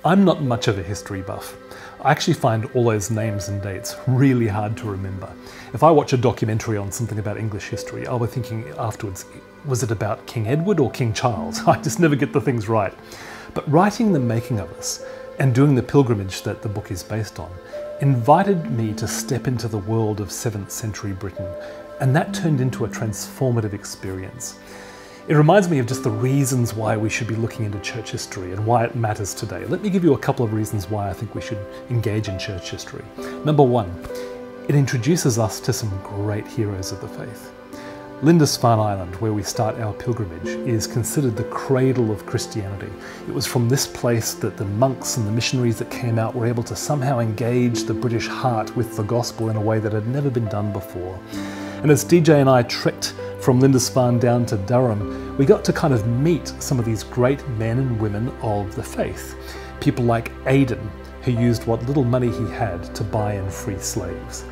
I'm not much of a history buff. I actually find all those names and dates really hard to remember. If I watch a documentary on something about English history, I'll be thinking afterwards, was it about King Edward or King Charles? I just never get the things right. But writing The Making of Us and doing the pilgrimage that the book is based on invited me to step into the world of 7th century Britain, and that turned into a transformative experience. It reminds me of just the reasons why we should be looking into church history and why it matters today. Let me give you a couple of reasons why I think we should engage in church history. Number one, it introduces us to some great heroes of the faith. Lindisfarne Island, where we start our pilgrimage, is considered the cradle of Christianity. It was from this place that the monks and the missionaries that came out were able to somehow engage the British heart with the gospel in a way that had never been done before. And as DJ and I trekked from Lindisfarne down to Durham, we got to kind of meet some of these great men and women of the faith. People like Aidan, who used what little money he had to buy and free slaves.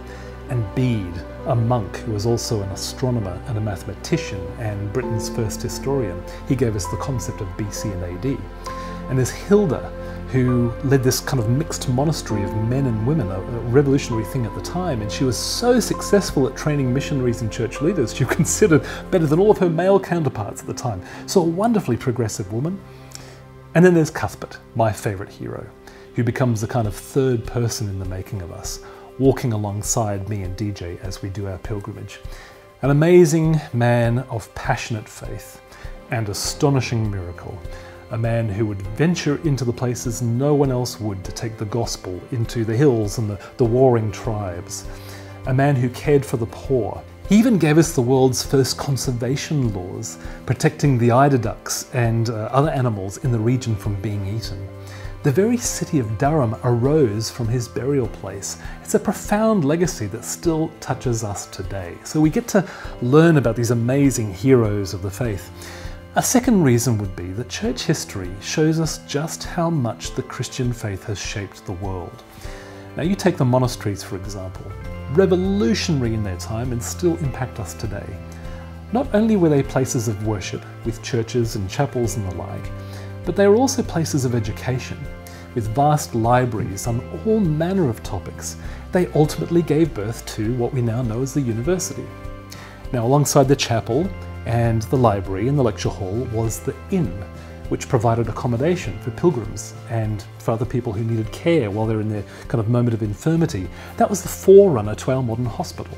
And Bede, a monk who was also an astronomer and a mathematician and Britain's first historian. He gave us the concept of BC and AD. And there's Hilda, who led this kind of mixed monastery of men and women, a revolutionary thing at the time, and she was so successful at training missionaries and church leaders, she was considered better than all of her male counterparts at the time. So a wonderfully progressive woman. And then there's Cuthbert, my favourite hero, who becomes the kind of third person in The Making of Us, walking alongside me and DJ as we do our pilgrimage. An amazing man of passionate faith and astonishing miracle. A man who would venture into the places no one else would to take the gospel into the hills and the warring tribes. A man who cared for the poor. He even gave us the world's first conservation laws, protecting the eider ducks and other animals in the region from being eaten. The very city of Durham arose from his burial place. It's a profound legacy that still touches us today. So we get to learn about these amazing heroes of the faith. A second reason would be that church history shows us just how much the Christian faith has shaped the world. Now you take the monasteries, for example, revolutionary in their time and still impact us today. Not only were they places of worship with churches and chapels and the like, but they were also places of education with vast libraries on all manner of topics. They ultimately gave birth to what we now know as the university. Now alongside the chapel and the library and the lecture hall was the inn, which provided accommodation for pilgrims and for other people who needed care while they're in their kind of moment of infirmity. That was the forerunner to our modern hospital.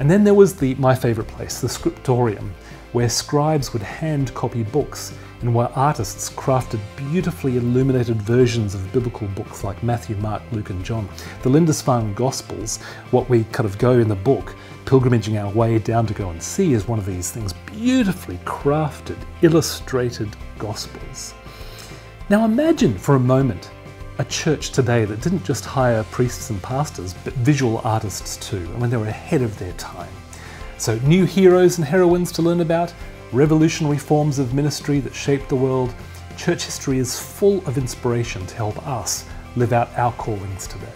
And then there was my favourite place, the scriptorium, where scribes would hand copy books and where artists crafted beautifully illuminated versions of biblical books like Matthew, Mark, Luke and John. The Lindisfarne Gospels, what we kind of go in the book, pilgrimaging our way down to go and see, is one of these things, beautifully crafted, illustrated Gospels. Now imagine for a moment a church today that didn't just hire priests and pastors, but visual artists too. I mean, they were ahead of their time. So new heroes and heroines to learn about, revolutionary forms of ministry that shaped the world. Church history is full of inspiration to help us live out our callings today.